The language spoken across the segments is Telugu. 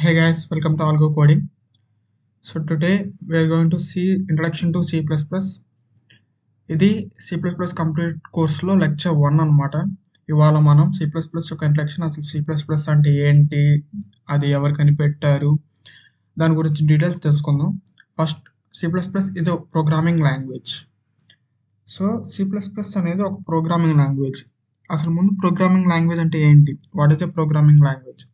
Hey guys, welcome to Algo Coding. So today we are going to see Introduction to C++. ఇది C++ కంప్లీట్ కోర్స్లో లెక్చర్ 1 అనమాట. ఇవాళ మనం C++ యొక్క ఇంట్రడక్షన్, అసలు C++ అంటే ఏంటి, అది ఎవరు కనిపెట్టారు, దాని గురించి డీటెయిల్స్ తెలుసుకుందాం. First, C++ is a programming language. So C++ అనేది ఒక ప్రోగ్రామింగ్ లాంగ్వేజ్. అసలు ముందు ప్రోగ్రామింగ్ లాంగ్వేజ్ అంటే ఏంటి? What is a programming language?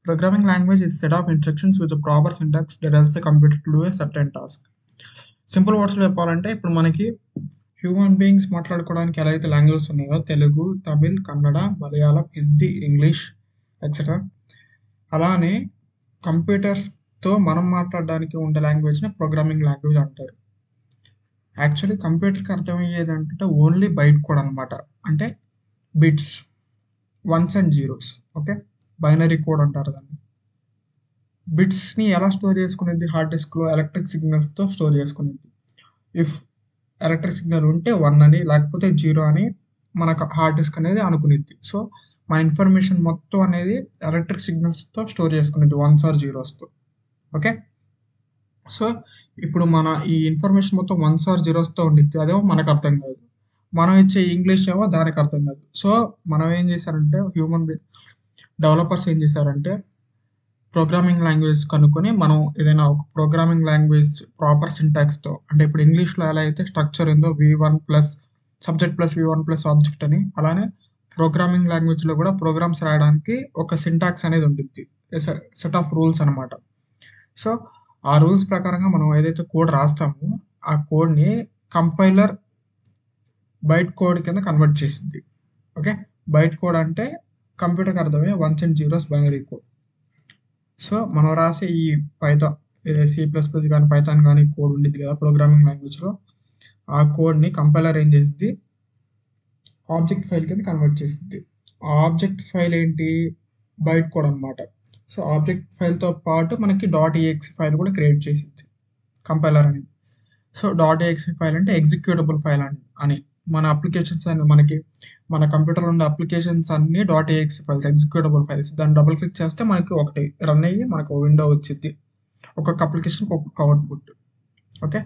Programming language is a set of instructions with a proper syntax that helps the computer to do a certain task. Simple వర్డ్స్లో చెప్పాలంటే ఇప్పుడు మనకి హ్యూమన్ బీయింగ్స్ మాట్లాడుకోవడానికి ఎలా అయితే లాంగ్వేజెస్ ఉన్నాయో, తెలుగు, తమిళ్, కన్నడ, మలయాళం, హిందీ, ఇంగ్లీష్ ఎక్సెట్రా, అలానే కంప్యూటర్స్తో మనం మాట్లాడడానికి ఉండే లాంగ్వేజ్ని ప్రోగ్రామింగ్ లాంగ్వేజ్ అంటారు. యాక్చువల్లీ కంప్యూటర్కి అర్థమయ్యేది అంటే ఓన్లీ బైట్ కోడ్ అనమాట. అంటే bits, once and zeros. Okay, binary code అంటారు దాన్ని. బిట్స్ని ఎలా స్టోర్ చేసుకునేది? హార్డ్ డిస్క్లో ఎలక్ట్రిక్ సిగ్నల్స్తో స్టోర్ చేసుకునేది. ఇఫ్ ఎలక్ట్రిక్ సిగ్నల్ ఉంటే 1 అని, లేకపోతే 0 అని మనకు హార్డ్ డిస్క్ అనేది అనుకునేది. సో మా ఇన్ఫర్మేషన్ మొత్తం అనేది ఎలక్ట్రిక్ సిగ్నల్స్తో స్టోర్ చేసుకునేది, 1s or 0sతో. ఓకే, సో ఇప్పుడు మన ఈ ఇన్ఫర్మేషన్ మొత్తం 1s or 0sతో ఉండిద్ది. అదేమో మనకు అర్థం కాదు. మనం ఇచ్చే ఇంగ్లీష్ ఏమో దానికి అర్థం కాదు. సో మనం ఏం చేశారంటే, హ్యూమన్ డెవలపర్స్ ఏం చేశారంటే, ప్రోగ్రామింగ్ లాంగ్వేజ్ కనుక్కొని మనం ఏదైనా ఒక ప్రోగ్రామింగ్ లాంగ్వేజ్ ప్రాపర్ సింటాక్స్తో, అంటే ఇప్పుడు ఇంగ్లీష్లో ఎలా అయితే స్ట్రక్చర్ ఉందో V1 plus subject plus V1 plus object అని, అలానే ప్రోగ్రామింగ్ లాంగ్వేజ్లో కూడా ప్రోగ్రామ్స్ రాయడానికి ఒక సింటాక్స్ అనేది ఉంటుంది, సెట్ ఆఫ్ రూల్స్ అనమాట. సో ఆ రూల్స్ ప్రకారంగా మనం ఏదైతే కోడ్ రాస్తామో ఆ కోడ్ని కంపైలర్ బైట్ కోడ్ కింద కన్వర్ట్ చేసింది. ఓకే, బైట్ కోడ్ అంటే కంప్యూటర్కి అర్థమే 1s and 0s binary code. So మనం రాసే ఈ పైథాన్, C++ కానీ పైథాన్ కానీ కోడ్ ఉండిద్ది కదా ప్రోగ్రామింగ్ లాంగ్వేజ్లో, ఆ కోడ్ని కంపైలర్ ఏం చేస్తుంది, ఆబ్జెక్ట్ ఫైల్ కింద కన్వర్ట్ చేస్తుంది. ఆ ఆబ్జెక్ట్ ఫైల్ ఏంటి? బైట్ కోడ్ అనమాట. సో ఆబ్జెక్ట్ ఫైల్తో పాటు మనకి .exe ఫైల్ కూడా క్రియేట్ చేసింది కంపైలర్ అనేది. సో .exe ఫైల్ అంటే ఎగ్జిక్యూటబుల్ ఫైల్ అని. మన అప్లికేషన్స్ అన్ని, మనకి మన కంప్యూటర్లో ఉండే అప్లికేషన్స్ అన్ని .exe ఫైల్స్, ఎగ్జిక్యూటబుల్ ఫైల్స్. దాన్ని డబుల్ క్లిక్ చేస్తే మనకి ఒకటి రన్ అయ్యి మనకు విండో వచ్చింది, ఒక్కొక్క అప్లికేషన్కి ఒక్కొక్క అవుట్పుట్. ఓకే,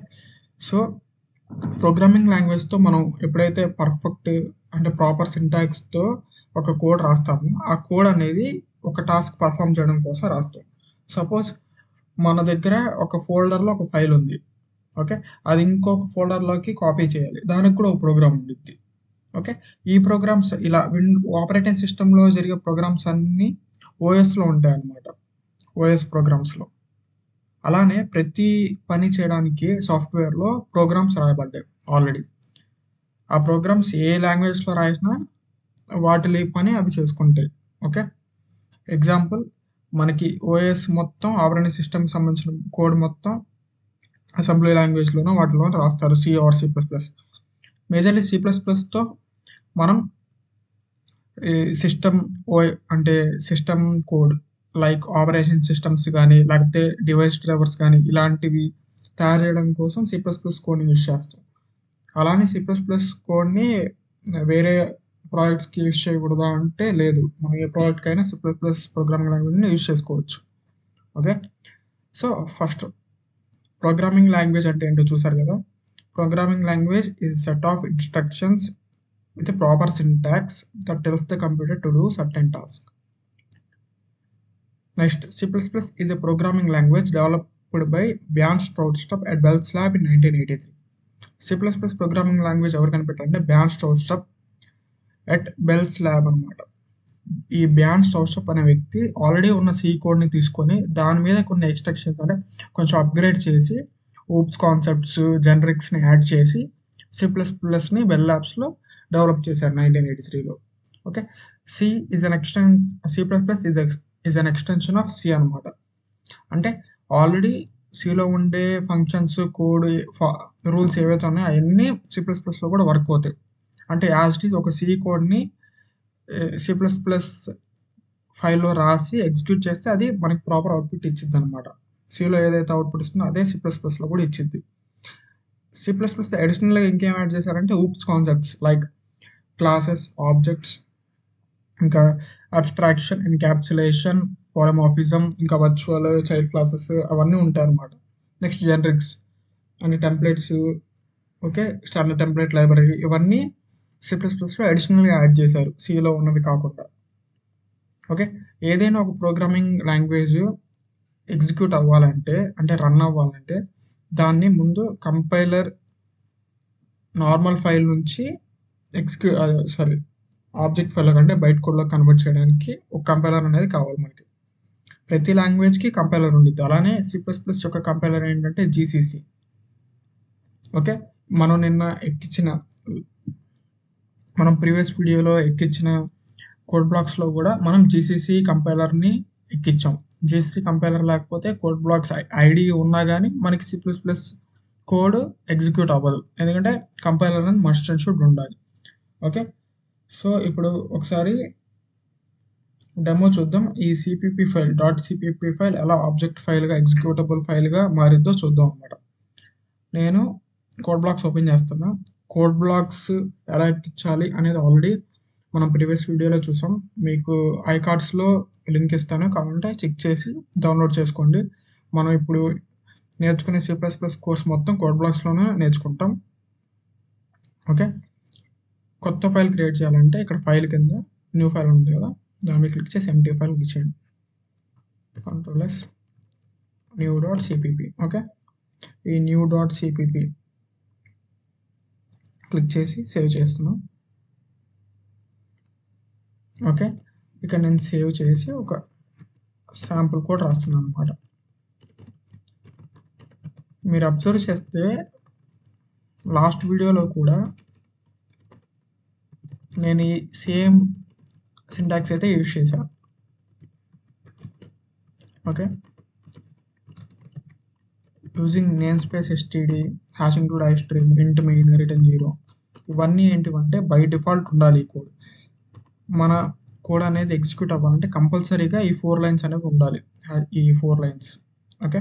సో ప్రోగ్రామింగ్ లాంగ్వేజ్తో మనం ఎప్పుడైతే పర్ఫెక్ట్ అంటే ప్రాపర్ సింటాక్స్తో ఒక కోడ్ రాస్తామో, ఆ కోడ్ అనేది ఒక టాస్క్ పర్ఫామ్ చేయడం కోసం రాస్తాం. సపోజ్ మన దగ్గర ఒక ఫోల్డర్లో ఒక ఫైల్ ఉంది. ఓకే, అది ఇంకొక ఫోల్డర్లోకి కాపీ చేయాలి, దానికి కూడా ఒక ప్రోగ్రామ్ ఉండిద్ది. ఓకే, ఈ ప్రోగ్రామ్స్ ఇలా ఆపరేటింగ్ సిస్టంలో జరిగే ప్రోగ్రామ్స్ అన్నీ ఓఎస్లో ఉంటాయి అన్నమాట, ఓఎస్ ప్రోగ్రామ్స్లో. అలానే ప్రతి పని చేయడానికి సాఫ్ట్వేర్లో ప్రోగ్రామ్స్ రాయబడ్డాయి ఆల్రెడీ. ఆ ప్రోగ్రామ్స్ ఏ లాంగ్వేజ్లో రాసినా వాటి పని అవి చేసుకుంటాయి. ఓకే, ఎగ్జాంపుల్, మనకి ఓఎస్ మొత్తం ఆపరేటింగ్ సిస్టమ్కి సంబంధించిన కోడ్ మొత్తం అసెంబ్లీ లాంగ్వేజ్లోనో వాటిలో రాస్తారు, C or C++. మేజర్లీ C++తో మనం సిస్టమ్ అంటే system code like operation systems కానీ, లేకపోతే డివైస్ డ్రైవర్స్ కానీ, ఇలాంటివి తయారు చేయడం కోసం C++ కోడ్ని యూజ్ చేస్తాం. అలానే C++ కోడ్ని వేరే ప్రాజెక్ట్స్కి యూజ్ చేయకూడదా అంటే లేదు, మనం ఏ ప్రాజెక్ట్కి అయినా C++ ప్రోగ్రామింగ్ లాంగ్వేజ్ని యూజ్ చేసుకోవచ్చు. Okay, so first programming language అంటే ఏంటో చూసారు కదా. Programming language is set of instructions with a proper syntax that tells the computer to do certain task. Next, C++ is a programming language developed by Bjorn Stroustrup at Bell's Lab in 1983. C++ programming language ఎవరు కనిపెట్టారంటే ban Stroustrup at bells lab అనమాట. ఈ బ్యాన్ స్ట్రౌస్ట్రప్ అనే వ్యక్తి ఆల్రెడీ ఉన్న C కోడ్ని తీసుకొని దాని మీద కొన్ని ఎక్స్ట్రక్షన్స్ అంటే కొంచెం అప్గ్రేడ్ చేసి, ఊప్స్ కాన్సెప్ట్స్, జనరిక్స్ని యాడ్ చేసి C++ని బెల్ ల్యాబ్స్లో డెవలప్ చేశారు 1983లో. Okay, C is an extension of C అనమాట. అంటే ఆల్రెడీ Cలో ఉండే ఫంక్షన్స్, కోడ్, రూల్స్ ఏవైతే ఉన్నాయో అవన్నీ C++లో కూడా వర్క్ అవుతాయి. అంటే యాజ్ ఇట్ ఈజ్ ఒక C కోడ్ని C++ ఫైల్లో రాసి ఎగ్జిక్యూట్ చేస్తే అది మనకి ప్రాపర్ అవుట్పుట్ ఇచ్చిద్ది అనమాట. Cలో ఏదైతే అవుట్పుట్ ఇస్తుందో అదే C++లో కూడా ఇచ్చిద్ది. C++ అడిషనల్గా ఇంకేం యాడ్ చేశారంటే oops concepts like classes, objects, ఇంకా అబ్స్ట్రాక్షన్, ఎన్క్యాప్సులేషన్, పాలిమార్ఫిజం, ఇంకా వర్చువల్, చైల్డ్ క్లాసెస్ అవన్నీ ఉంటాయి అన్నమాట. నెక్స్ట్ జనరిక్స్ అంటే templates, okay, standard template library ఇవన్నీ C++లో అడిషనల్గా యాడ్ చేశారు, సిలో ఉన్నవి కాకుండా. ఓకే, ఏదైనా ఒక ప్రోగ్రామింగ్ లాంగ్వేజ్ ఎగ్జిక్యూట్ అవ్వాలంటే, అంటే రన్ అవ్వాలంటే, దాన్ని ముందు కంపైలర్ నార్మల్ ఫైల్ నుంచి ఆబ్జెక్ట్ ఫైల్ కంటే బయట కోడ్లో కన్వర్ట్ చేయడానికి ఒక కంపైలర్ అనేది కావాలి మనకి. ప్రతి లాంగ్వేజ్కి కంపైలర్ ఉండిద్ది. అలానే C++ యొక్క కంపైలర్ ఏంటంటే జీసీసీ. ఓకే, మనం ప్రీవియస్ వీడియోలో ఎక్కించిన కోడ్ బ్లాక్స్లో కూడా మనం జీసీసీ కంపైలర్ని ఎక్కించాం. జీసీసీ కంపైలర్ లేకపోతే కోడ్ బ్లాక్స్ ఐడి ఉన్నా కానీ మనకి C++ కోడ్ ఎగ్జిక్యూట్ అవ్వదు, ఎందుకంటే కంపైలర్ అనేది మస్ట్ అండ్ షుడ్ ఉండాలి. ఓకే, సో ఇప్పుడు ఒకసారి డెమో చూద్దాం. ఈ సిపిపి ఫైల్ .cpp ఫైల్ ఎలా ఆబ్జెక్ట్ ఫైల్గా ఎగ్జిక్యూటబుల్ ఫైల్గా మారిద్దో చూద్దాం అన్నమాట. నేను కోడ్ బ్లాక్స్ ఓపెన్ చేస్తున్నా. కోడ్ బ్లాక్స్ ఎలా ఎక్కించాలి అనేది ఆల్రెడీ మనం ప్రీవియస్ వీడియోలో చూసాం. మీకు ఐకార్డ్స్లో లింక్ ఇస్తాను, కావాలంటే చెక్ చేసి డౌన్లోడ్ చేసుకోండి. మనం ఇప్పుడు నేర్చుకునే C++ కోర్స్ మొత్తం కోడ్ బ్లాక్స్లోనే నేర్చుకుంటాం. ఓకే, కొత్త ఫైల్ క్రియేట్ చేయాలంటే ఇక్కడ ఫైల్ కింద న్యూ ఫైల్ ఉంది కదా, దాని మీద క్లిక్ చేసి ఎంటీ ఫైల్ క్లిక్ చేయండి. Ctrl+S new.cpp. ఓకే, ఈ new.cpp క్లిక్ చేసి సేవ్ చేస్తున్నాం. ఓకే, ఇక్కడ నేను సేవ్ చేసి ఒక శాంపుల్ కోడ్ రాస్తున్నాను అనమాట. మీరు అబ్జర్వ్ చేస్తే లాస్ట్ వీడియోలో కూడా నేను ఈ సేమ్ సింటాక్స్ అయితే యూజ్ చేశాను. Okay, using name space std hash include iStream int main return 0 ఇవన్నీ ఏంటివంటే బై డిఫాల్ట్ ఉండాలి. ఈ కోడ్ మన కోడ్ అనేది ఎగ్జిక్యూట్ అవ్వాలంటే కంపల్సరీగా ఈ 4 లైన్స్ అనేవి ఉండాలి, ఈ 4 లైన్స్. ఓకే,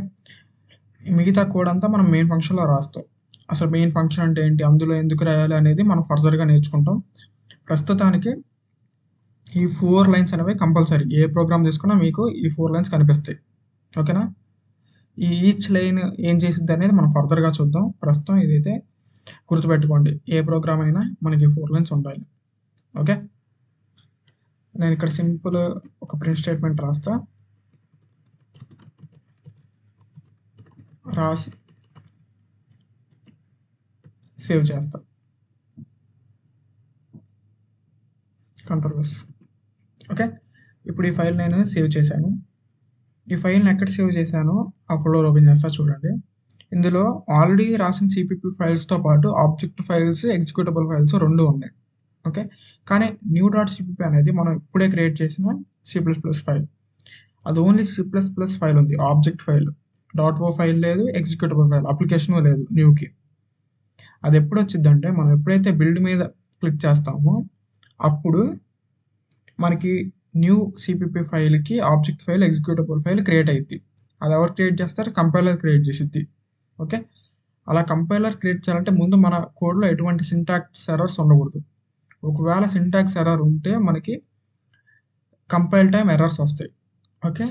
మిగతా కోడ్ అంతా మనం మెయిన్ ఫంక్షన్లో రాస్తాం. అసలు మెయిన్ ఫంక్షన్ అంటే ఏంటి, అందులో ఎందుకు రాయాలి అనేది మనం ఫర్దర్గా నేర్చుకుంటాం. ప్రస్తుతానికి ఈ 4 లైన్స్ అనేవి కంపల్సరీ. ఏ ప్రోగ్రామ్ తీసుకున్నా మీకు ఈ 4 లైన్స్ కనిపిస్తాయి. ఓకేనా, ఈ ఈచ్ లైన్ ఏం చేసిద్ది అనేది మనం ఫర్దర్గా చూద్దాం. ప్రస్తుతం ఇదైతే గుర్తుపెట్టుకోండి, ఏ ప్రోగ్రామ్ అయినా మనకి 4 లైన్స్ ఉండాలి. ఓకే, నేను ఇక్కడ సింపుల్ ఒక ప్రింట్ స్టేట్మెంట్ రాసి సేవ్ చేస్తా. Ctrl+S. ఓకే, ఇప్పుడు ఈ ఫైల్ నేను సేవ్ చేశాను. ఈ ఫైల్ని ఎక్కడ సేవ్ చేశానో ఆ ఫోల్డర్ ఓపెన్ చేస్తా చూడండి. ఇందులో ఆల్రెడీ రాసిన సిపిపి ఫైల్స్తో పాటు ఆబ్జెక్ట్ ఫైల్స్, ఎగ్జిక్యూటబుల్ ఫైల్స్ 2 ఉన్నాయి. ఓకే, కానీ new.cpp అనేది మనం ఇప్పుడే క్రియేట్ చేసిన C++ ఫైల్. అది ఓన్లీ C++ ఫైల్ ఉంది, ఆబ్జెక్ట్ ఫైల్. .o ఫైల్ లేదు, ఎగ్జిక్యూటబుల్ ఫైల్ అప్లికేషన్ లేదు న్యూకి. అది ఎప్పుడు వచ్చిందంటే మనం ఎప్పుడైతే బిల్డ్ మీద క్లిక్ చేస్తామో అప్పుడు మనకి న్యూ సిపిపి ఫైల్కి object file, executable file create అయ్యిద్ది. అది ఎవరు క్రియేట్ చేస్తారు, కంపైలర్ క్రియేట్ చేసిద్ది. ఓకే, అలా కంపైలర్ క్రియేట్ చేయాలంటే ముందు మన కోడ్లో ఎటువంటి సింటాక్స్ ఎర్రర్స్ ఉండకూడదు. ఒకవేళ సింటాక్స్ ఎర్రర్ ఉంటే మనకి కంపైల్ టైం ఎర్రర్స్ వస్తాయి. ఓకే,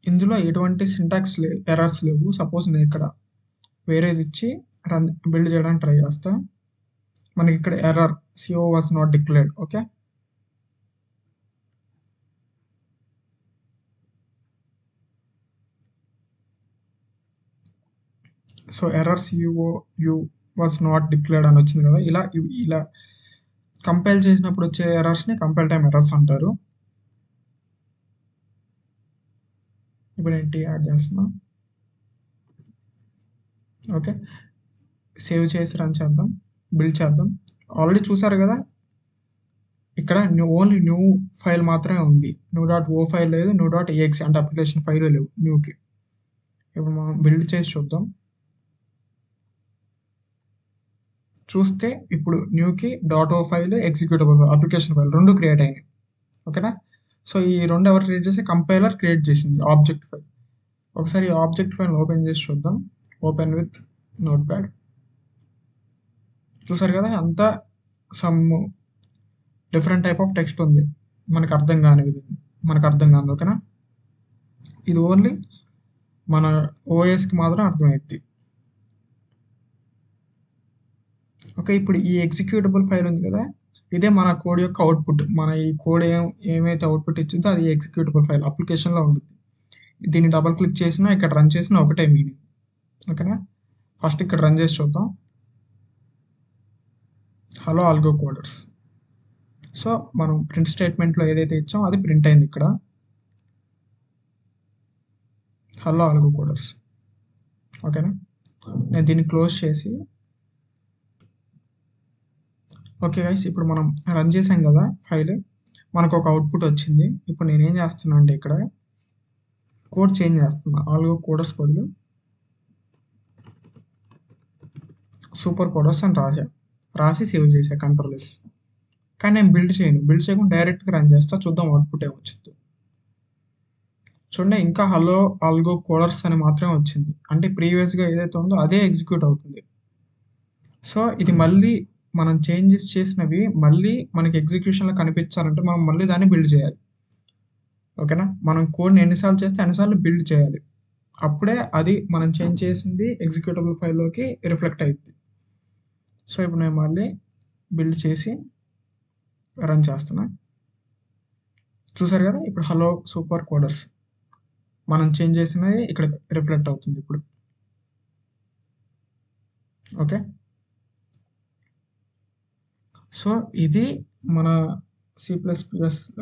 ఇందులో ఎటువంటి సింటాక్స్ ఎర్రర్స్ లేవు. సపోజ్ నేను ఇక్కడ వేరేది ఇచ్చి బిల్డ్ చేయడానికి ట్రై చేస్తా. మనకి ఇక్కడ error CO was not declared. Okay, so error CO was not declared అని వచ్చింది కదా. ఇలా కంపైల్ చేసినప్పుడు వచ్చే ఎర్రర్స్ని కంపైల్ టైం ఎర్రర్స్ అంటారు. ఇప్పుడు ఏంటి యాడ్ చేస్తున్నా. ఓకే, సేవ్ చేసి రన్ చేద్దాం, బిల్డ్ చేద్దాం. ఆల్రెడీ చూసారు కదా, ఇక్కడ ఓన్లీ న్యూ ఫైల్ మాత్రమే ఉంది. new.o ఫైల్ లేదు, new.exe అంటే అప్లికేషన్ ఫైల్ లేవు న్యూకి. ఇప్పుడు మనం బిల్డ్ చేసి చూస్తే ఇప్పుడు న్యూకి .o file, executable application file 2 create అయినాయి. ఓకేనా, సో ఈ 2 ఎవరు క్రియేట్ చేసి, కంపైలర్ క్రియేట్ చేసింది ఆబ్జెక్ట్ ఫైల్. ఒకసారి ఈ ఆబ్జెక్ట్ ఫైల్ ఓపెన్ చేసి చూద్దాం. Open with note pad. చూసారు కదా, అంతా some different type of text ఉంది, మనకు అర్థం కానిది. ఓకేనా, ఇది ఓన్లీ మన ఓఎస్కి మాత్రం అర్థమైద్ది. ఓకే, ఇప్పుడు ఈ ఎగ్జిక్యూటబుల్ ఫైల్ ఉంది కదా, ఇదే మన కోడ్ యొక్క అవుట్పుట్. మన ఈ కోడ్ ఏమైతే అవుట్పుట్ ఇచ్చిందో అది ఎగ్జిక్యూటబుల్ ఫైల్ అప్లికేషన్లో ఉంటుంది. దీన్ని డబుల్ క్లిక్ చేసినా ఇక్కడ రన్ చేసినా ఒకటే మీనింగ్. ఓకేనా, ఫస్ట్ ఇక్కడ రన్ చేసి చూద్దాం. Hello algo coders. సో మనం ప్రింట్ స్టేట్మెంట్లో ఏదైతే ఇచ్చామో అది ప్రింట్ అయింది ఇక్కడ. Hello algo coders. ఓకేనా, నేను దీన్ని క్లోజ్ చేసి, ఓకే గైస్, ఇప్పుడు మనం రన్ చేసాం కదా ఫైల్, మనకు ఒక అవుట్పుట్ వచ్చింది. ఇప్పుడు నేనేం చేస్తున్నా అంటే ఇక్కడ కోడ్ చేంజ్ చేస్తున్నా. ఆల్గో కోడర్స్ బదులు సూపర్ కోడర్స్ అని రాసి సేవ్ చేసా కంట్రోల్-S. కానీ నేను బిల్డ్ చేయకుండా డైరెక్ట్గా రన్ చేస్తా. చూద్దాం అవుట్పుట్ ఏమొచ్చింది. చూడండి, ఇంకా హలో ఆల్గో కోడర్స్ అని మాత్రమే వచ్చింది. అంటే ప్రీవియస్గా ఏదైతే ఉందో అదే ఎగ్జిక్యూట్ అవుతుంది. సో ఇది మళ్ళీ మనం చేంజెస్ చేసినవి మళ్ళీ మనకి ఎగ్జిక్యూషన్లో కనిపించాలంటే మనం మళ్ళీ దాన్ని బిల్డ్ చేయాలి. ఓకేనా, మనం కోడ్ని ఎన్నిసార్లు చేస్తే అన్నిసార్లు బిల్డ్ చేయాలి. అప్పుడే అది మనం చేంజ్ చేసింది ఎగ్జిక్యూటబుల్ ఫైల్లోకి రిఫ్లెక్ట్ అవుతుంది. సో ఇప్పుడు నేను మళ్ళీ బిల్డ్ చేసి రన్ చేస్తున్నా. చూసారు కదా, ఇప్పుడు హలో సూపర్ కోడర్స్ మనం చేంజ్ చేసినది ఇక్కడ రిఫ్లెక్ట్ అవుతుంది ఇప్పుడు. ఓకే, సో ఇది మన C++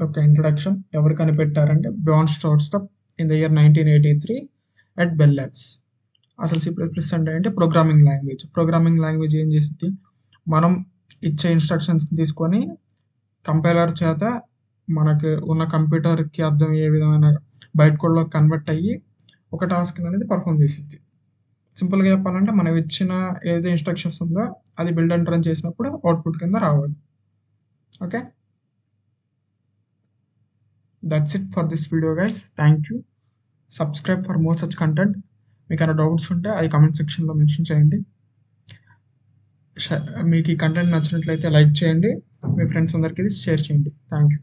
యొక్క ఇంట్రడక్షన్. ఎవరు కనిపెట్టారంటే Bjarne Stroustrup in the year 1983 at bell labs. అసలు C++ అంటే ఏంటి? Programming language. ప్రోగ్రామింగ్ లాంగ్వేజ్ ఏం చేసింది? మనం ఇచ్చే ఇన్స్ట్రక్షన్స్ తీసుకొని కంపైలర్ చేత మనకు ఉన్న కంప్యూటర్కి అర్థమయ్యే విధమైన బయట కోడ్లో కన్వర్ట్ అయ్యి ఒక టాస్క్ అనేది పర్ఫామ్ చేసింది. సింపుల్గా చెప్పాలంటే మనం ఇచ్చిన ఏదైతే ఇన్స్ట్రక్షన్స్ ఉందో అది బిల్డ్ అండ్ రన్ చేసినప్పుడు అవుట్పుట్ కింద రావాలి. Okay, that's it for this video guys. Thank you. Subscribe for more such content. మీకు ఏమైనా డౌట్స్ ఉంటే అది కామెంట్ సెక్షన్లో మెన్షన్ చేయండి. మీకు ఈ కంటెంట్ నచ్చినట్లయితే లైక్ చేయండి, మీ ఫ్రెండ్స్ అందరికీ షేర్ చేయండి. Thank you.